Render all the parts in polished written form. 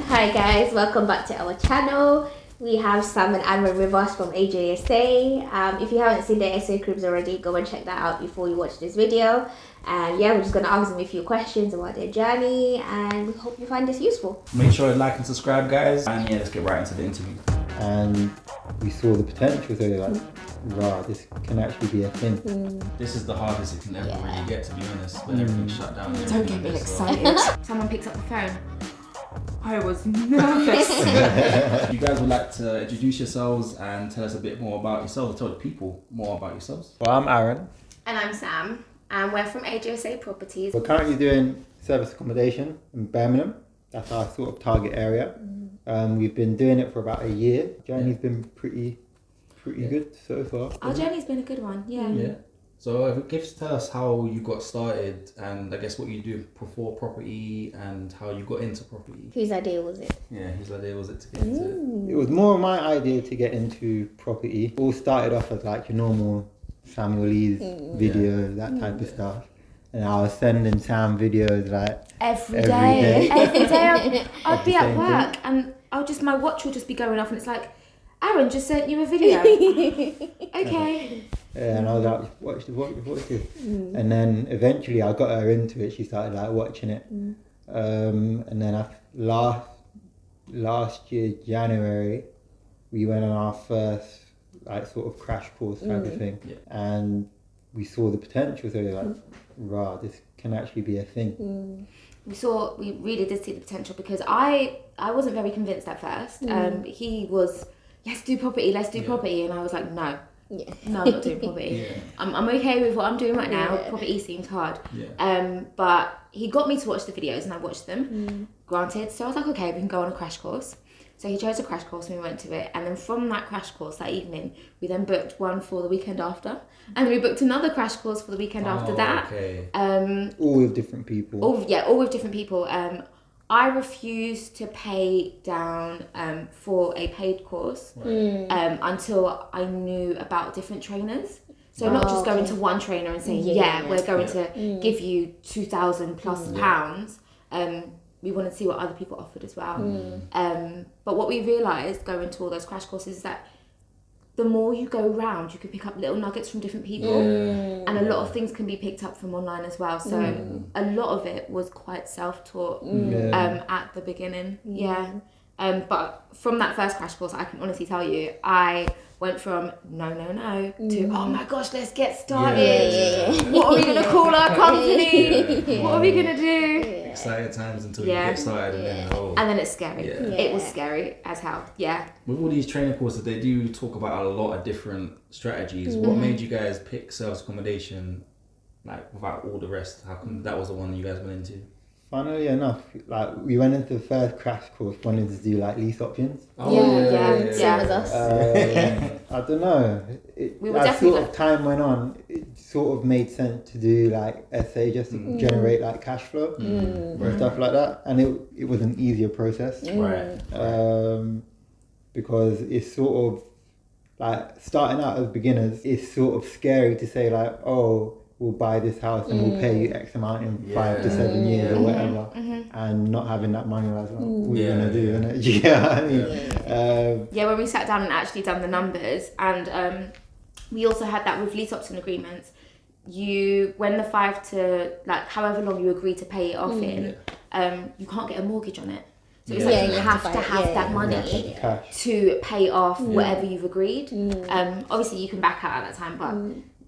Hi guys, welcome back to our channel. We have Sam and Aaron with us from AJSA. If you haven't seen the SA cribs already, go and check that out before you watch this video. And yeah, we're just going to ask them a few questions about their journey, and we hope you find this useful. Make sure to like and subscribe, guys. And yeah, let's get right into the interview. And we saw the potential, so like, wow, this can actually be a thing. This is the hardest it can ever really get, to be honest, when everything's shut down. Don't get me excited. Someone picks up the phone. I was nervous. You guys would like to introduce yourselves and tell us a bit more about yourselves, tell the people more about yourselves. Well, I'm Aaron. And I'm Sam, and we're from AJSA Properties. We're currently doing service accommodation in Birmingham. That's our sort of target area. We've been doing it for about a year. Journey's been pretty good so far. Our journey's been a good one, yeah. So if you could tell us how you got started and I guess what you do before property and how you got into property. Whose idea was it? Yeah, whose idea was it to get into it? It was more my idea to get into property. It all started off as like your normal Samuel Lee's videos, that type of stuff. And I was sending Sam videos like Every day. I'd be at same work and my watch would just be going off and it's like, Aaron just sent you a video. Okay. Yeah, and I was like, watch this. And then eventually I got her into it. She started like watching it. And then last year, January, we went on our first like sort of crash course type of thing. Yeah. And we saw the potential. So we were like, wow, this can actually be a thing. We really did see the potential because I wasn't very convinced at first. He was, let's do property. And I was like, no. Yeah. No, I'm not doing property. I'm okay with what I'm doing right now. Property seems hard. But he got me to watch the videos and I watched them, granted. So I was like, okay, we can go on a crash course. So he chose a crash course and we went to it. And then from that crash course that evening, we then booked one for the weekend after. And we booked another crash course for the weekend after that. Okay. All with different people. All with different people. I refused to pay down for a paid course until I knew about different trainers. So not just going to one trainer and saying, we're going to give you £2,000 plus pounds. We wanted to see what other people offered as well. But what we realised going to all those crash courses is that the more you go around, you can pick up little nuggets from different people. And a lot of things can be picked up from online as well. So a lot of it was quite self-taught at the beginning. But from that first crash course, I can honestly tell you, I went from no to oh my gosh, let's get started. What are we going to call our company? What are we going to do? Exciting times until you get started and then it's scary. It was scary as hell. With all these training courses, they do talk about a lot of different strategies. What made you guys pick service accommodation like without all the rest? How come that was the one you guys went into? Funnily enough, like we went into the first crash course wanting to do like lease options. Same as us. I don't know. As sort of time went on, it sort of made sense to do like SA just to generate like cash flow and stuff like that. And it was an easier process, because it's sort of like starting out as beginners. It's sort of scary to say like, oh, we'll buy this house and we'll pay you X amount in 5 to 7 years or whatever, and not having that money, like, what are you gonna do? Innit? Do you know what I mean? When we sat down and actually done the numbers, and we also had that with lease option agreements. When the 5 to like however long you agree to pay it off in, you can't get a mortgage on it. So it's like you have to have that money to pay off whatever you've agreed. Obviously you can back out at that time, but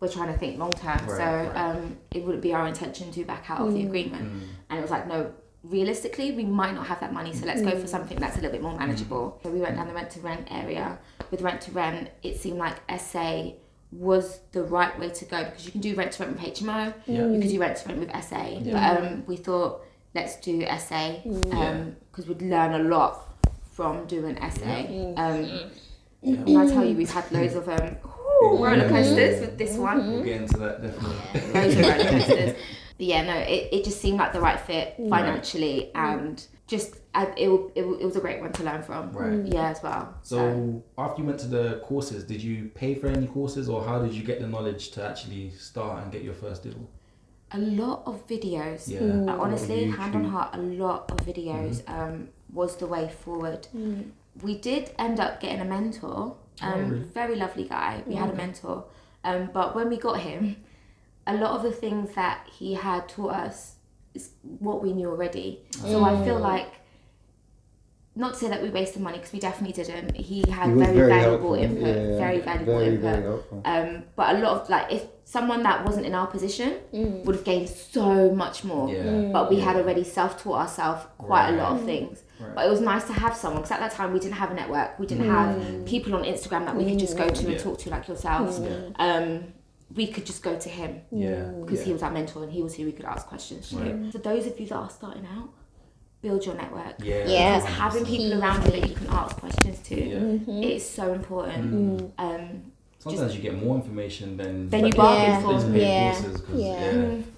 we're trying to think long term, it wouldn't be our intention to back out of the agreement. And it was like, no, realistically, we might not have that money, so let's go for something that's a little bit more manageable. So we went down the rent to rent area. With rent to rent, it seemed like SA was the right way to go because you can do rent to rent with HMO, you could do rent to rent with SA. But we thought, let's do SA because we'd learn a lot from doing SA. And I tell you, we've had loads of roller coasters with this one. We'll get into that definitely. Loads of roller coasters. But it just seemed like the right fit financially and just it was a great one to learn from. As well. So after you went to the courses, did you pay for any courses or how did you get the knowledge to actually start and get your first deal? A lot of videos. Honestly, hand on heart, a lot of videos. was the way forward. We did end up getting a mentor, really? very lovely guy. We had a mentor, but when we got him, a lot of the things that he had taught us is what we knew already. So I feel like, not to say that we wasted money, because we definitely didn't. He had very valuable input, very valuable input. But a lot of, like, if someone that wasn't in our position would have gained so much more. But we had already self-taught ourselves quite a lot of things. But it was nice to have someone, because at that time we didn't have a network. We didn't have people on Instagram that we could just go to and talk to, like yourselves. We could just go to him because he was our mentor and he was who we could ask questions to. For those of you that are starting out, build your network. Because having people around you that you can ask questions to is so important. Sometimes you get more information than you bargain for.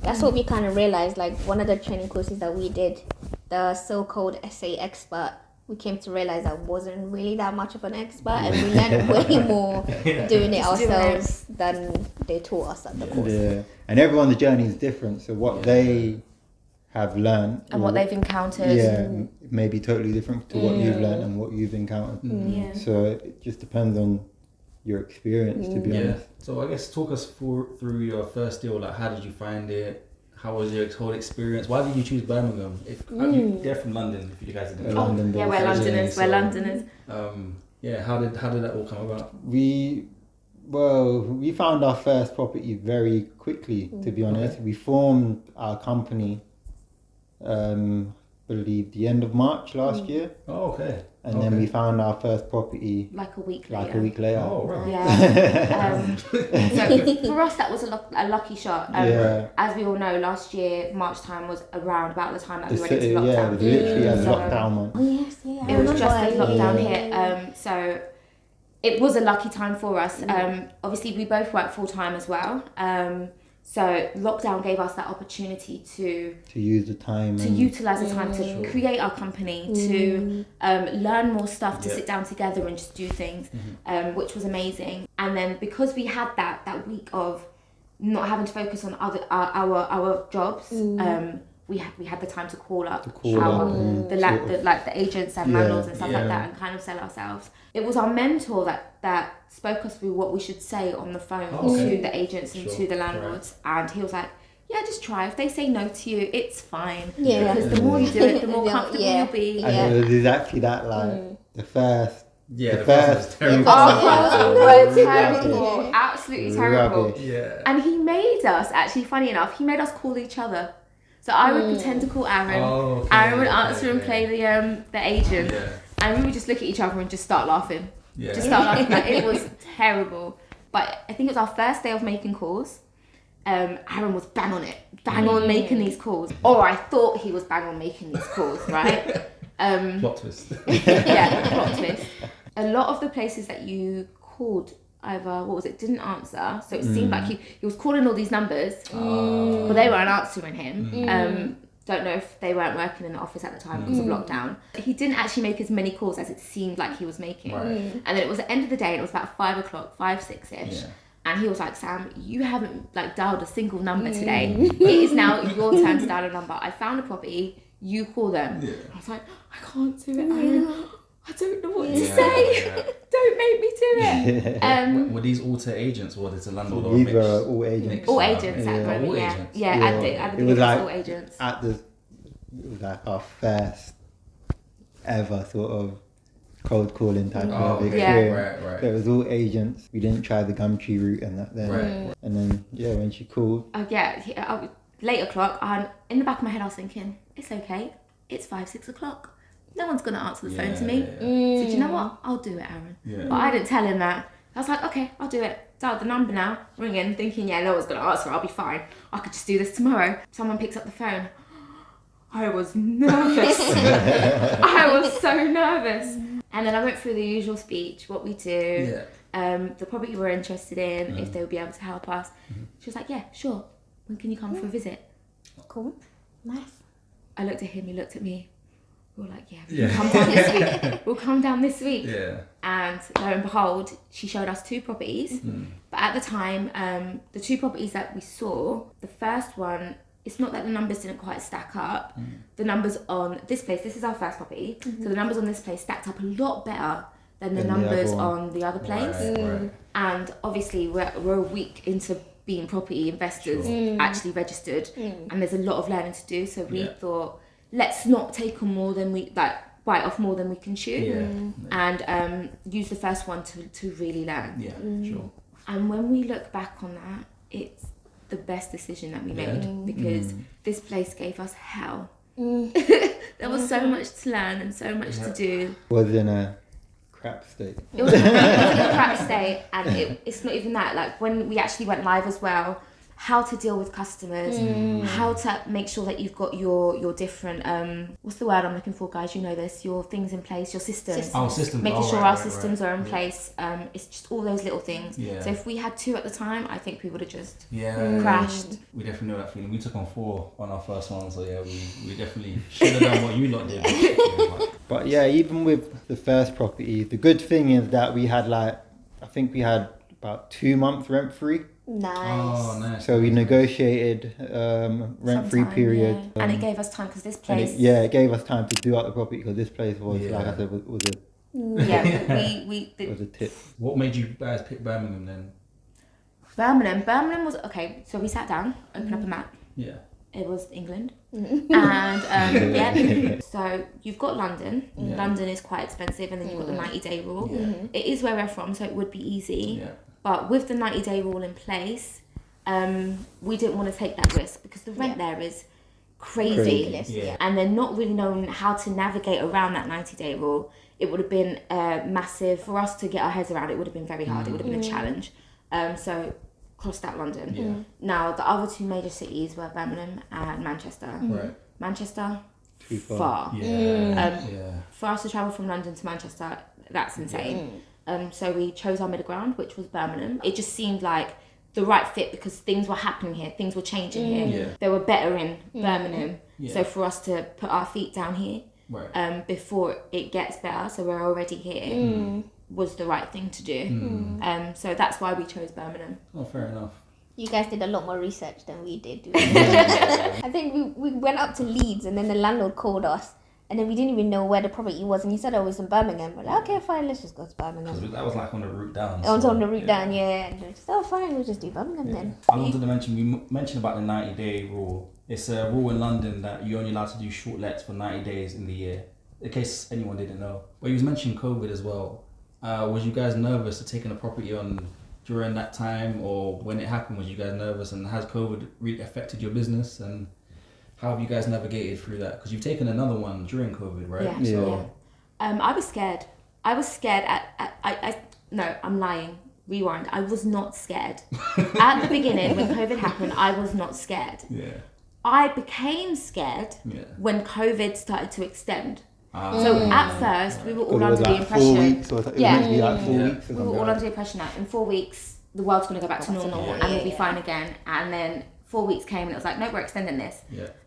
That's what we kind of realized. Like, one of the training courses that we did, the so-called SA expert, we came to realize I wasn't really that much of an expert, and we learned way more doing it ourselves than they taught us at the course. And everyone's journey is different, so what they have learned and what they've encountered may be totally different to what you've learned and what you've encountered. So it just depends on your experience, to be honest. So I guess talk us through your first deal. Like, how did you find it? How was your whole experience? Why did you choose Birmingham? They're from London, if you guys didn't know. We're Londoners. We're Londoners. How did that all come about? We found our first property very quickly, to be honest. We formed our company, believe the end of March last year. Oh, okay. And then we found our first property like a week later. Oh, right. Yeah. So for us, that was a lucky shot. As we all know, last year, March time was around about the time that we went into lockdown. Yeah, it was literally a lockdown month. Oh, yes, yeah. It was just as lockdown hit. So it was a lucky time for us. Obviously, we both work full-time as well. So lockdown gave us that opportunity to use the time, to utilize the time to create our company, to learn more stuff, to sit down together and just do things, which was amazing. And then because we had that week of not having to focus on our jobs, we had the time to call up the agents and landlords and stuff like that, and kind of sell ourselves. It was our mentor that spoke us through what we should say on the phone to the agents and to the landlords, and he was like, yeah, just try. If they say no to you, it's fine. Because the more you do it, the more comfortable you'll be. And it was exactly that, like the first. The first was terrible. Terrible. Absolutely terrible. Rubbish. Yeah. And he made us, actually, funny enough, he made us call each other. So I would pretend to call Aaron. Aaron would answer and play the agent. And we would just look at each other and just start laughing. Just start laughing. Like, it was terrible. But I think it was our first day of making calls. Aaron was bang on it. Bang on making these calls. Or I thought he was bang on making these calls, right? Plot twist. Plot twist. A lot of the places that you called either, didn't answer. So it seemed like he was calling all these numbers, but they weren't answering him. Don't know if they weren't working in the office at the time because of lockdown. He didn't actually make as many calls as it seemed like he was making. And then it was the end of the day, and it was about 5 o'clock, 5-6ish. And he was like, Sam, you haven't dialed a single number today. It is now your turn to dial a number. I found a property, you call them. I was like, I can't do it, Aaron. I don't know what to say. Don't make me do it. Were these all to agents, or was it a landlord or a These mix? were all agents. All agents at the moment, All yeah. agents. Yeah, at the beginning, all agents. It was like our first ever sort of cold calling type of experience. Right. So it was all agents. We didn't try the Gumtree route and that then. And then, when she called. Late o'clock, in the back of my head I was thinking, it's okay. It's 5-6 o'clock. No one's going to answer the phone to me. So do you know what? I'll do it, Aaron. But I didn't tell him that. I was like, okay, I'll do it. Dial the number now, ringing, thinking, no one's going to answer. I'll be fine. I could just do this tomorrow. Someone picks up the phone. I was nervous. I was so nervous. And then I went through the usual speech, what we do, the property we're interested in, if they would be able to help us. She was like, yeah, sure. When can you come for a visit? Cool. Nice. I looked at him, he looked at me. We were like, we'll come down this week. We'll come down this week. And lo and behold, she showed us 2 properties. But at the time, the 2 properties that we saw, the first one, it's not that the numbers didn't quite stack up. The numbers on this place, this is our first property, so the numbers on this place stacked up a lot better than the numbers on the other place. Right. And obviously we're a week into being property investors actually registered, and there's a lot of learning to do. So we thought, let's not take on more than we bite off more than we can chew, and use the first one to really learn. Yeah, sure. And when we look back on that, it's the best decision that we made, because this place gave us hell. There was so much to learn and so much to do. Was in a crap state. It was in a crap state, and it's not even that. Like when we actually went live as well, how to deal with customers, how to make sure that you've got your different what's the word I'm looking for, guys? You know this, your things in place, your systems. Systems. Making sure our systems are in place. It's just all those little things. Yeah. So if we had 2 at the time, I think we would have just crashed. We definitely know that feeling. We took on 4 on our first one, so yeah, we definitely should have done what you lot did. But yeah, even with the first property, the good thing is that we had I think we had about 2 months rent free. Nice. Oh, nice. So we negotiated rent-free period. Yeah. And it gave us time, because this place... It gave us time to do out the property, because this place was, like I said, was a tip. What made you guys pick Birmingham then? Birmingham was... Okay, so we sat down, opened up a map. Yeah. It was England. And so you've got London. London is quite expensive, and then you've got the 90-day rule. It is where we're from, so it would be easy. But with the 90-day rule in place, we didn't want to take that risk, because the rent there is crazy. And then not really knowing how to navigate around that 90-day rule, it would have been massive for us to get our heads around. It would have been very hard. It would have been a challenge. So crossed out London. Now the other 2 major cities were Birmingham and Manchester. Manchester, too far. For us to travel from London to Manchester, that's insane. So we chose our middle ground, which was Birmingham. It just seemed like the right fit, because things were happening here, things were changing here. They were better in Birmingham. So for us to put our feet down here before it gets better, so we're already here, was the right thing to do. So that's why we chose Birmingham. Oh, fair enough. You guys did a lot more research than we did. I think we went up to Leeds, and then the landlord called us. And then we didn't even know where the property was, and he said it was in Birmingham. We're like, okay, fine, let's just go to Birmingham. Because that was like on the route down. It was on the route down, And we're just, fine, we'll just do Birmingham then. I wanted to mention, we mentioned about the 90-day rule. It's a rule in London that you're only allowed to do short lets for 90 days in the year, in case anyone didn't know. But you was mentioning COVID as well. Was you guys nervous of taking a property on during that time, or when it happened, was you guys nervous, and has COVID really affected your business, and how have you guys navigated through that? Because you've taken another one during COVID, right? I was scared. I was scared no, I'm lying. Rewind. I was not scared. At the beginning, when COVID happened, I was not scared. I became scared when COVID started to extend. So at first, we were all under the impression... 4 weeks, or it was meant to be like 4 weeks. We were all under the impression that in 4 weeks, the world's going to go back to normal, and we'll be fine again. And then 4 weeks came, and it was like, no, we're extending this.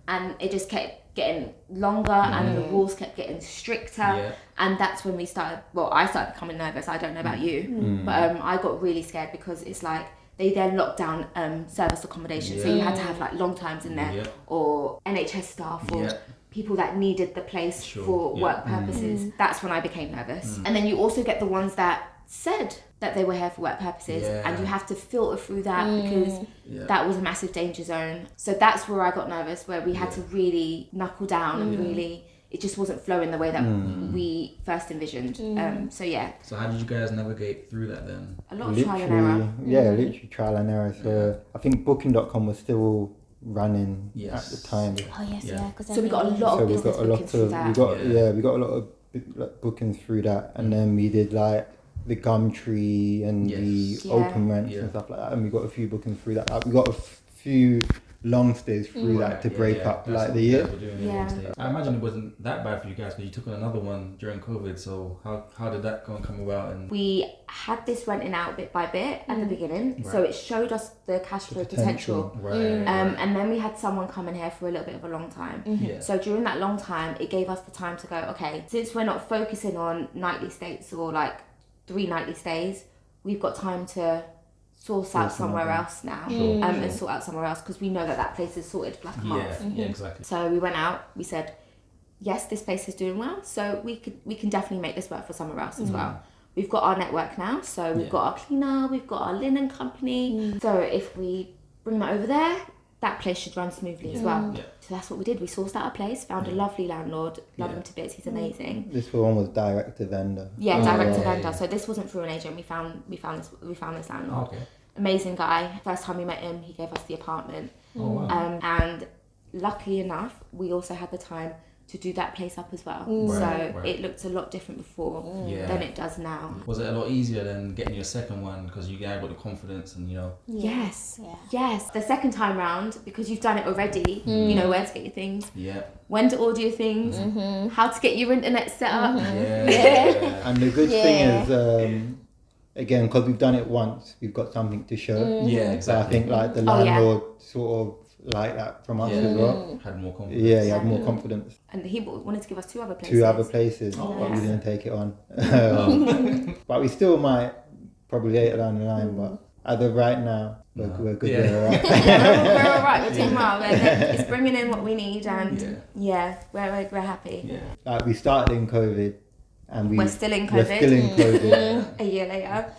And it just kept getting longer, and the rules kept getting stricter. And that's when I started becoming nervous. I don't know about you, but I got really scared, because it's like they then locked down service accommodation, so you had to have like long times in there, or NHS staff, or people that needed the place for work purposes. That's when I became nervous. And then you also get the ones that said that they were here for work purposes, and you have to filter through that, because that was a massive danger zone. So that's where I got nervous, where we had to really knuckle down, and really, it just wasn't flowing the way that we first envisioned. So how did you guys navigate through that then? A lot of trial and error. Literally trial and error. So I think Booking.com was still running at the time. Because so we got a lot of business bookings through that. We got a lot of bookings through that, and then we did like the Gumtree and the open rents and stuff like that, and we got a few bookings through that. We got a few long stays through that to break up like the year. I imagine it wasn't that bad for you guys, because you took on another one during COVID. So how did that come about? And we had this renting out bit by bit at the beginning, so it showed us the cash flow potential. And then we had someone come in here for a little bit of a long time. So during that long time, it gave us the time to go, okay, since we're not focusing on nightly stays or like 3 nightly stays, we've got time to source out somewhere else now, and sort out somewhere else, because we know that place is sorted for like a month. Yeah, exactly. So we went out, we said, yes, this place is doing well, so we can definitely make this work for somewhere else as well. We've got our network now, so we've got our cleaner, we've got our linen company. So if we bring that over there, that place should run smoothly as well. Yeah. So that's what we did. We sourced out a place, found a lovely landlord, love him to bits, he's amazing. This one was direct to vendor. Yeah, direct to vendor. So this wasn't through an agent. We found this landlord. Okay. Amazing guy. First time we met him, he gave us the apartment. Oh, wow. And luckily enough, we also had the time to do that place up as well. Right. It looked a lot different before than it does now. Was it a lot easier than getting your second one because you guys got the confidence and Yes. The second time round, because you've done it already, you know where to get your things, when to order your things, how to get your internet set up. And the good thing is, again, because we've done it once, we've got something to show. Yeah, exactly. So I think like the landlord sort of like that from us as well. Had more confidence. Yeah, he had more confidence. And he wanted to give us 2 other places. 2 other places, but we didn't take it on. But we still might, probably later down the line, but as of right now, we're good. We're alright. We're alright, we're doing well. It's bringing in what we need, and we're happy. Yeah. Like we started in COVID, and we're still in COVID. We're still in COVID. A year later.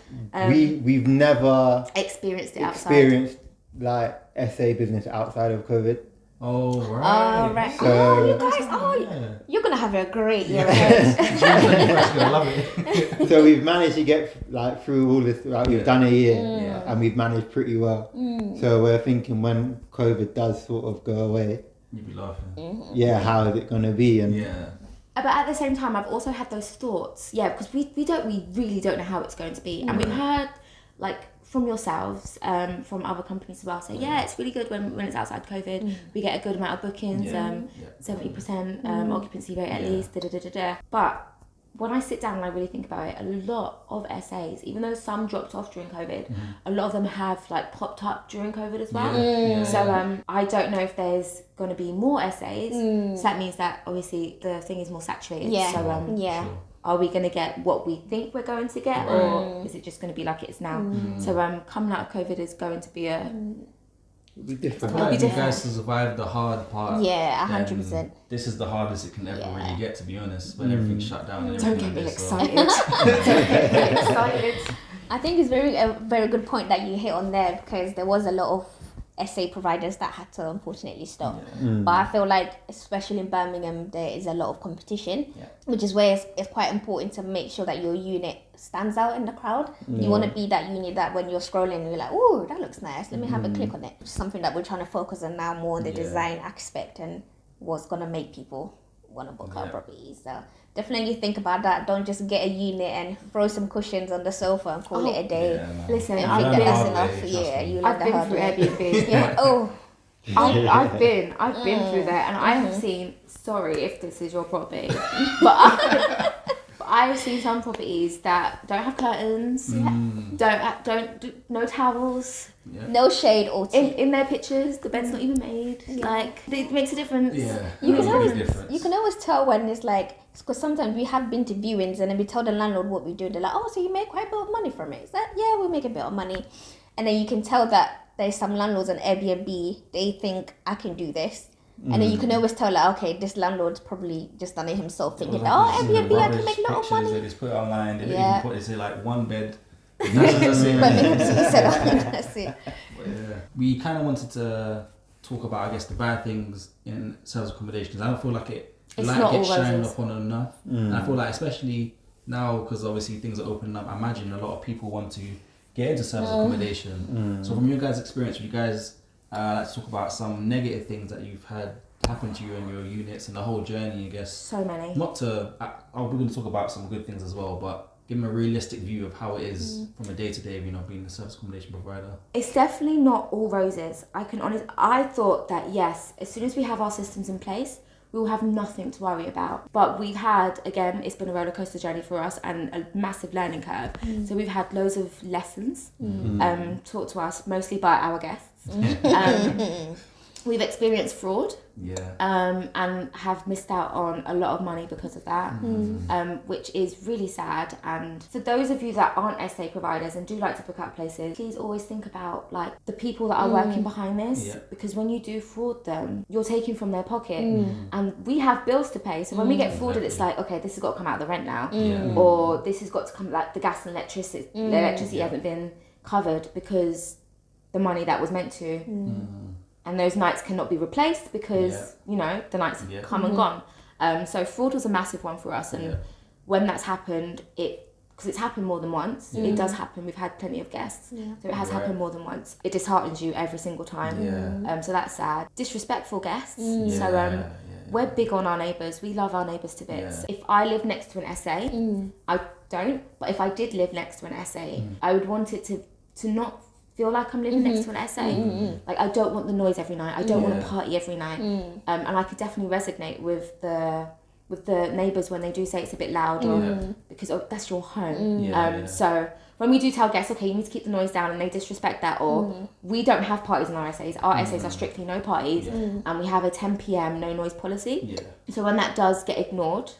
We've never experienced it outside. Like SA business outside of COVID. Oh, right. Oh, right. So, you guys, you're going to have a great year ahead. I love it. So we've managed to get like through all this, like we've done a year and we've managed pretty well. So we're thinking when COVID does sort of go away, you'd be laughing. Yeah, how is it going to be? And but at the same time, I've also had those thoughts, because we really don't know how it's going to be. And we've heard, like, from yourselves, from other companies as well, say, it's really good when it's outside COVID. We get a good amount of bookings, 70% occupancy rate at least, But when I sit down and I really think about it, a lot of SAs, even though some dropped off during COVID, a lot of them have like popped up during COVID as well. So I don't know if there's going to be more SAs. So that means that obviously the thing is more saturated. So are we going to get what we think we're going to get, or is it just going to be like it is now? So coming out of COVID is going to be it'll be different. I feel like you guys survived the hard part. Yeah, 100%. This is the hardest it can ever really get, to be honest. When everything's shut down. And don't get me excited. I think it's a very good point that you hit on there, because there was a lot of SA providers that had to unfortunately stop. But I feel like, especially in Birmingham, there is a lot of competition, which is where it's quite important to make sure that your unit stands out in the crowd. You want to be that unit that when you're scrolling, you're like, oh, that looks nice, let me have a click on it. Which is something that we're trying to focus on now more on the design aspect and what's going to make people want to book our properties. So definitely think about that. Don't just get a unit and throw some cushions on the sofa and call it a day. Listen, I think that's enough. I've been through Airbnb. I've been through that, and I have seen. Sorry if this is your property, but I've seen some properties that don't have curtains, don't no towels, no shade or tea in their pictures. The bed's not even made. Like, it makes a difference. You can always tell when it's like, because sometimes we have been to viewings and then we tell the landlord what we do. They're like, oh, so you make quite a bit of money from it? It's like, yeah, we make a bit of money. And then you can tell that there's some landlords on Airbnb, they think I can do this. And then you can always tell, like, okay, this landlord's probably just done it himself, thinking, Airbnb, I can make a lot of money. They just put it online. They don't even put it, say like one bed. That's it. We kind of wanted to talk about, I guess, the bad things in service accommodation, because I don't feel like it's not gets shined upon enough. And I feel like, especially now, because obviously things are opening up, I imagine a lot of people want to get into service accommodation. So from your guys' experience, you guys like to talk about some negative things that you've had happen to you and your units and the whole journey, I guess. So many. Not to, we're going to talk about some good things as well, but give them a realistic view of how it is from a day-to-day, being a service accommodation provider. It's definitely not all roses. I thought that, yes, as soon as we have our systems in place, we will have nothing to worry about. But we've had, again, it's been a roller coaster journey for us and a massive learning curve. So we've had loads of lessons taught to us, mostly by our guests. we've experienced fraud. Yeah. And have missed out on a lot of money because of that, which is really sad. And for those of you that aren't SA providers and do like to book out places, please always think about like the people that are working behind this, because when you do fraud them, you're taking from their pocket, and we have bills to pay. So when we get frauded, it's like, okay, this has got to come out of the rent now, or this has got to come, like the gas and electricity, hasn't been covered because the money that was meant to. And those nights cannot be replaced because, you know, the nights have come and gone. So fraud was a massive one for us. And when that's happened, because it's happened more than once, it does happen. We've had plenty of guests. So it has happened more than once. It disheartens you every single time. So that's sad. Disrespectful guests. So we're big on our neighbours. We love our neighbours to bits. If I live next to an SA, I don't. But if I did live next to an SA, I would want it to not feel like I'm living next to an SA. Like, I don't want the noise every night. I don't want to party every night. And I could definitely resonate with the neighbours when they do say it's a bit loud, or because that's your home. So when we do tell guests, okay, you need to keep the noise down, and they disrespect that, or we don't have parties in our SAs. Our SAs are strictly no parties, and we have a 10 p.m. no noise policy. So when that does get ignored,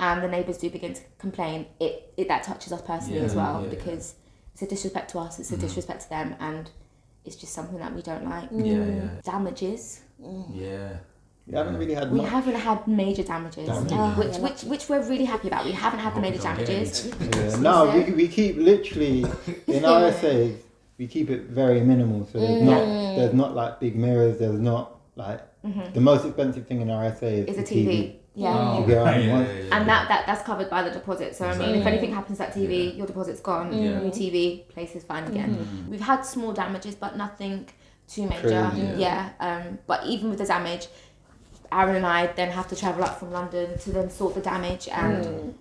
and the neighbours do begin to complain, it that touches us personally as well, because it's a disrespect to us, it's a disrespect to them, and it's just something that we don't like. Damages. We haven't really had We haven't had major damages, which we're really happy about. We haven't had the major damages. No, we keep literally, in our essays, we keep it very minimal. So there's not like big mirrors, there's not like, the most expensive thing in our essay is a the TV. And that's covered by the deposit. So I mean, if anything happens to that TV, your deposit's gone. New TV, place is fine again. We've had small damages, but nothing too major. But even with the damage, Aaron and I then have to travel up from London to then sort the damage, and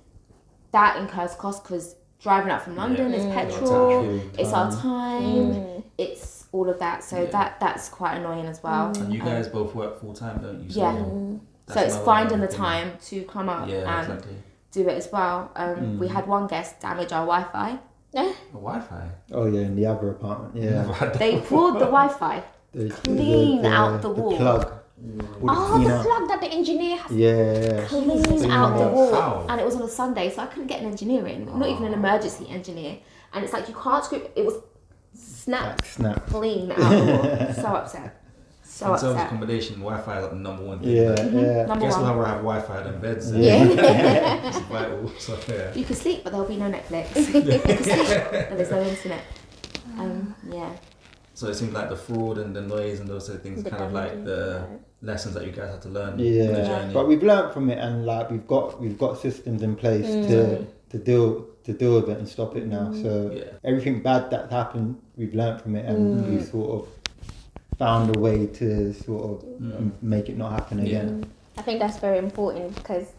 that incurs cost, because driving up from London is petrol, it's our time, it's all of that. So that's quite annoying as well. And you guys both work full time, don't you? So it's finding the time to come up and do it as well. We had one guest damage our Wi-Fi. Wi-Fi? Oh yeah, in the other apartment. They pulled the Wi-Fi clean out the wall. The plug. The plug that the engineer has clean out the wall. And it was on a Sunday, so I couldn't get an engineer in, not even an emergency engineer. And it's like, you can't screw it was snap clean out the wall. So upset. In terms of accommodation, Wi-Fi is like the number one thing. Number one. We'll have Wi-Fi in beds. It's vital. So, you can sleep, but there'll be no Netflix. You can sleep, but there's no internet. So it seems like the fraud and the noise and those sort of things, kind of like the lessons that you guys had to learn on the journey. But we've learned from it, and like we've got systems in place to deal with it and stop it now. So everything bad that's happened, we've learned from it, and we've sort of found a way to sort of make it not happen again. I think that's very important, because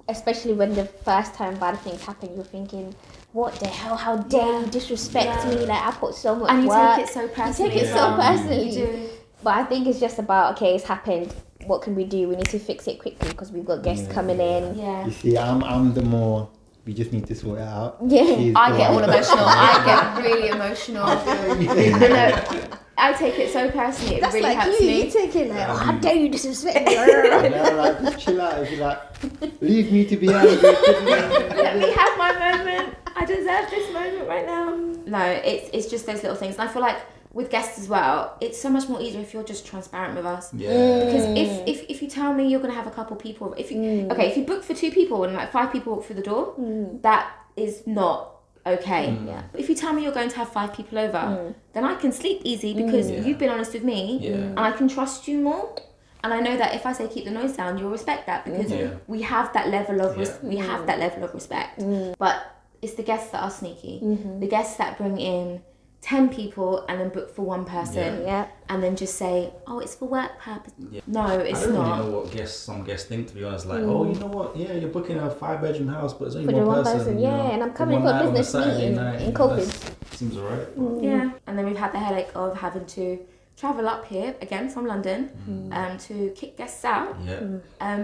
especially when the first time bad things happen, you're thinking, what the hell, how dare you disrespect me, like I put so much and you work. take it so personally. You take it so personally. But I think it's just about, okay, it's happened, what can we do? We need to fix it quickly, because we've got guests coming in. You see, I'm the more, we just need to sort it out. I get all emotional. I get really emotional. I take it so personally. It really helps me. You take it like, how dare you disrespect me? Like, just chill out. If you like, leave me to be angry. Let me have my moment. I deserve this moment right now. No, it's just those little things. And I feel like with guests as well, it's so much more easier if you're just transparent with us. Because if you tell me you're gonna have a couple people, if you book for 2 people and like 5 people walk through the door, that is not okay. But if you tell me you're going to have 5 people over, then I can sleep easy, because you've been honest with me, and I can trust you more. And I know that if I say keep the noise down, you'll respect that, because we have that level of respect. But it's the guests that are sneaky, the guests that bring in 10 people and then book for 1 person, and then just say, oh, it's for work purpose. No, it's not. I don't really know what some guests think, to be honest. Like, oh, you know what? Yeah, you're booking a 5-bedroom house, but it's only one person. And I'm coming for a business meeting in COVID. Seems alright. And then we've had the headache of having to travel up here again from London to kick guests out,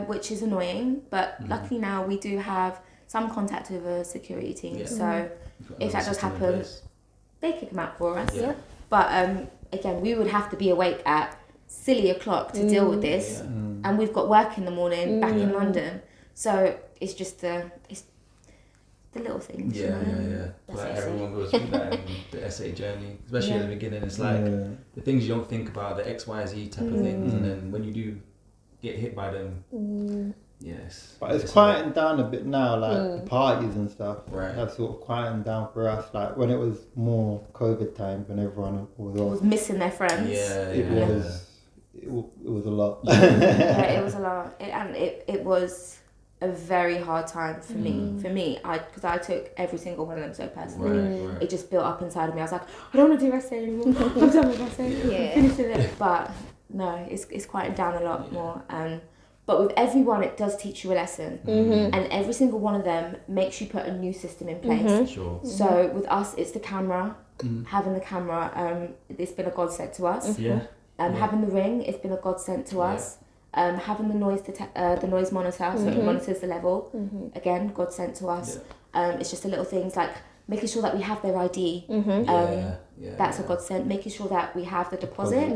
which is annoying. But luckily now we do have some contact with a security team, so if that does happen, they kick them out for us. But again, we would have to be awake at silly o'clock to deal with this, and we've got work in the morning back in London. So it's just the little things. Yeah. That's Like what I everyone goes through that in the SA journey, especially at the beginning. It's like the things you don't think about, the XYZ type of things, and then when you do get hit by them, yes. But it's quieting down a bit now, like the parties and stuff. Right. That's sort of quieting down for us. Like when it was more COVID times, when everyone was Was missing their friends. It was a lot. It was a lot, it was a very hard time for me. Because I took every single one of them so personally. Right. It just built up inside of me. I was like, I don't want to do SA anymore. I'm done with SA. I'm finished with it. But no, it's quieted down a lot more. But with everyone, it does teach you a lesson, and every single one of them makes you put a new system in place. Sure. So with us, it's the camera. Having the camera, it's been a godsend to us. Having the ring, it's been a godsend to us. Having the noise monitor, so it monitors the level. Again, godsend to us. It's just the little things like making sure that we have their ID. That's a godsend. Making sure that we have the deposit.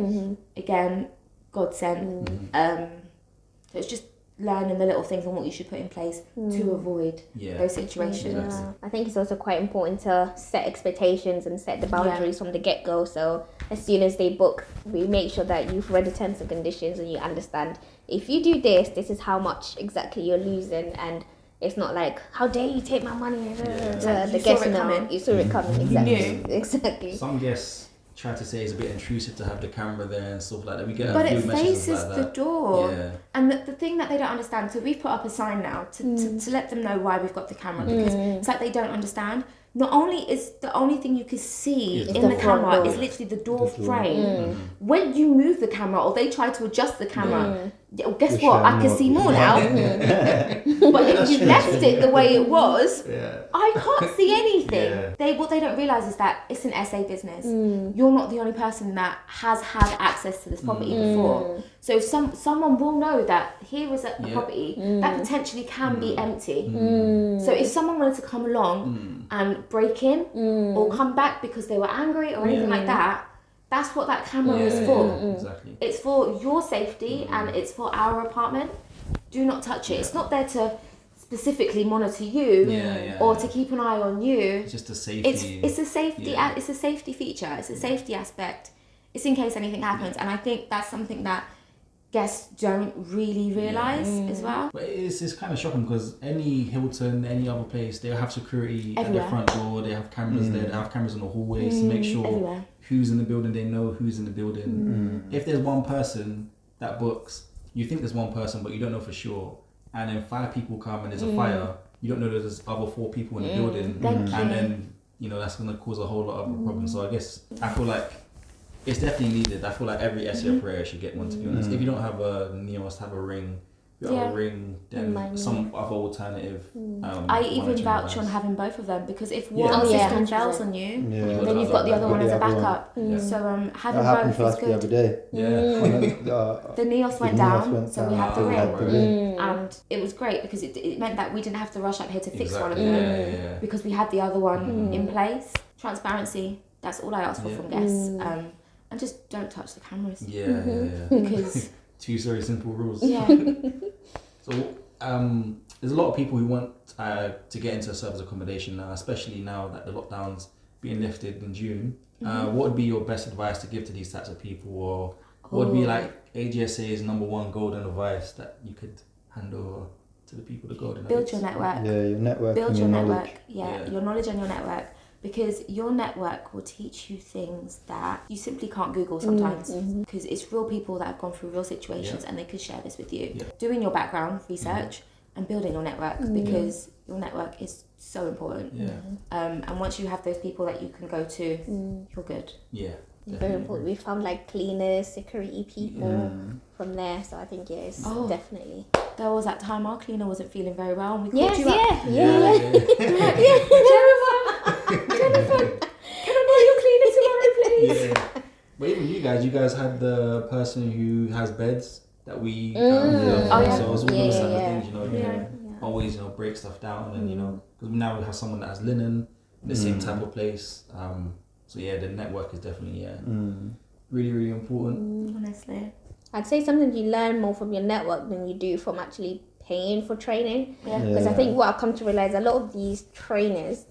Again, godsend. So it's just learning the little things and what you should put in place to avoid those situations. I think it's also quite important to set expectations and set the boundaries from the get-go. So as soon as they book, we make sure that you've read the terms and conditions and you understand if you do this, this is how much exactly you're losing, and it's not like, how dare you take my money? The guests know. You saw it coming. Exactly. Some guests try to say it's a bit intrusive to have the camera there and stuff like that. We get but a few it messages faces like the that. door, and the thing that they don't understand. So we've put up a sign now to let them know why we've got the camera, because it's like they don't understand. Not only is the only thing you can see in the camera is literally the door frame. When you move the camera or they try to adjust the camra, guess what? I can see more now. But if you left it the way it was, I can't see anything. What they don't realise is that it's an SA business. You're not the only person that has had access to this property before. So someone will know that here is a property that potentially can be empty. So if someone wanted to come along and break in or come back because they were angry or anything like that, that's what that camera is for. Exactly. It's for your safety and it's for our apartment. Do not touch it. It's not there to specifically monitor you or to keep an eye on you. It's just a safety. It's a safety. It's a safety feature. It's a safety aspect. It's in case anything happens, and I think that's something that guests don't really realise as well. But it's kind of shocking because any Hilton, any other place, they have security everywhere at the front door, they have cameras there, they have cameras in the hallways to make sure who's in the building, they know who's in the building. If there's one person that books, you think there's one person but you don't know for sure, and then 5 people come and there's a fire, you don't know there's other 4 people in the building, and then that's going to cause a whole lot of problems. So I guess I feel like it's definitely needed. I feel like every SA operator should get one, to be honest. If you don't have a NEOS, have a ring. If you have a ring, then some other alternative. I even vouch on having both of them, because if one system fails on you, then you've got the other one as a backup. So having that both is good. The other day. The NEOS went down, so we had the ring. And it was great because it meant that we didn't have to rush up here to fix one of them because we had the other one in place. Transparency, that's all I ask for from guests. And just don't touch the cameras. Because 2 very simple rules. So there's a lot of people who want to get into service accommodation now, especially now that the lockdown's being lifted in June. What would be your best advice to give to these types of people, or what would be like AJSA's #1 golden advice that you could hand over to the people to go? Build your network. Your network. Build and your knowledge. network. Your knowledge and your network. Because your network will teach you things that you simply can't Google sometimes. Because it's real people that have gone through real situations and they could share this with you. Doing your background research and building your network, because your network is so important. And once you have those people that you can go to, you're good. Very important. We found like cleaners, security people from there. So I think it's definitely. There was that time our cleaner wasn't feeling very well, and we called you Jennifer, can I know your cleaner tomorrow, please? But even you guys had the person who has beds that we Oh, yeah. so it's all those type of things, always break stuff down, and because now we have someone that has linen in the same type of place. So the network is definitely really, really important. Honestly. I'd say sometimes you learn more from your network than you do from actually paying for training. Because I think what I've come to realize, a lot of these trainers,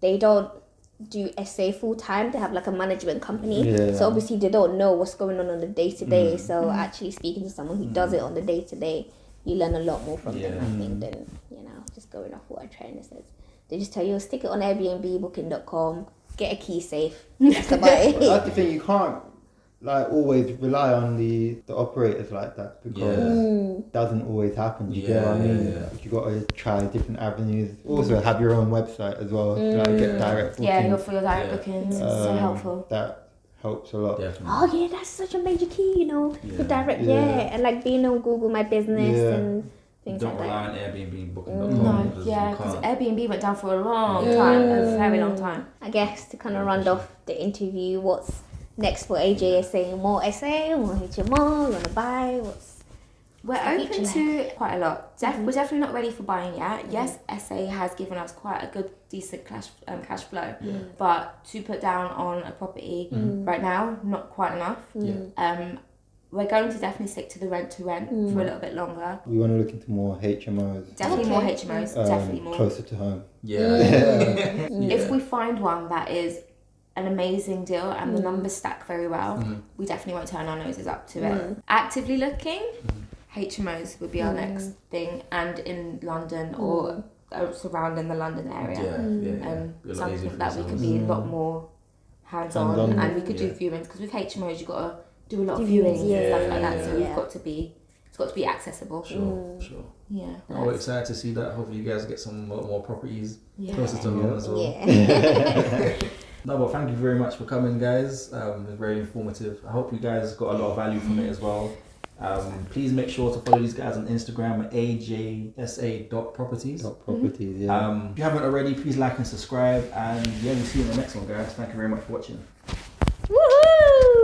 they don't do SA full time. They have like a management company, so obviously they don't know what's going on the day to day. So actually speaking to someone who does it on the day to day, you learn a lot more from them, I think, than just going off what a trainer says. They just tell you, stick it on Airbnb, booking.com, get a key safe. That's about it. That's the thing, you can't like always rely on the operators like that, because it doesn't always happen. You get what I mean? You got to try different avenues. Also have your own website as well, like get direct bookings. Yeah, for your direct bookings. It's so helpful. That helps a lot. Definitely. Oh yeah, that's such a major key, for direct, and like being on Google My Business and things Don't like rely that. on Airbnb, booking.com. No, because Airbnb went down for a long time, a very long time. I guess to kind of round off the interview, what's next for AJSA? More SA, more HMO, you want to buy? We're open to quite a lot. We're definitely not ready for buying yet. Yes, SA has given us quite a good, decent cash flow, but to put down on a property right now, not quite enough. We're going to definitely stick to the rent for a little bit longer. We want to look into more HMOs. Definitely more HMOs, definitely more. Closer to home. If we find one that is an amazing deal and the numbers stack very well, we definitely won't turn our noses up to it. Actively looking, HMOs would be our next thing, and in London or surrounding the London area. Something that we can be a lot more hands-on, and we could do viewings, because with HMOs you've got to do a lot of viewings and stuff like that, so we've got to be, it's got to be accessible. Sure. Yeah. We're excited to see that. Hopefully you guys get some more properties closer to home as well. No, but thank you very much for coming, guys. It was very informative. I hope you guys got a lot of value from it as well. Please make sure to follow these guys on Instagram at AJSA.properties. If you haven't already, please like and subscribe. And we'll see you in the next one, guys. Thank you very much for watching.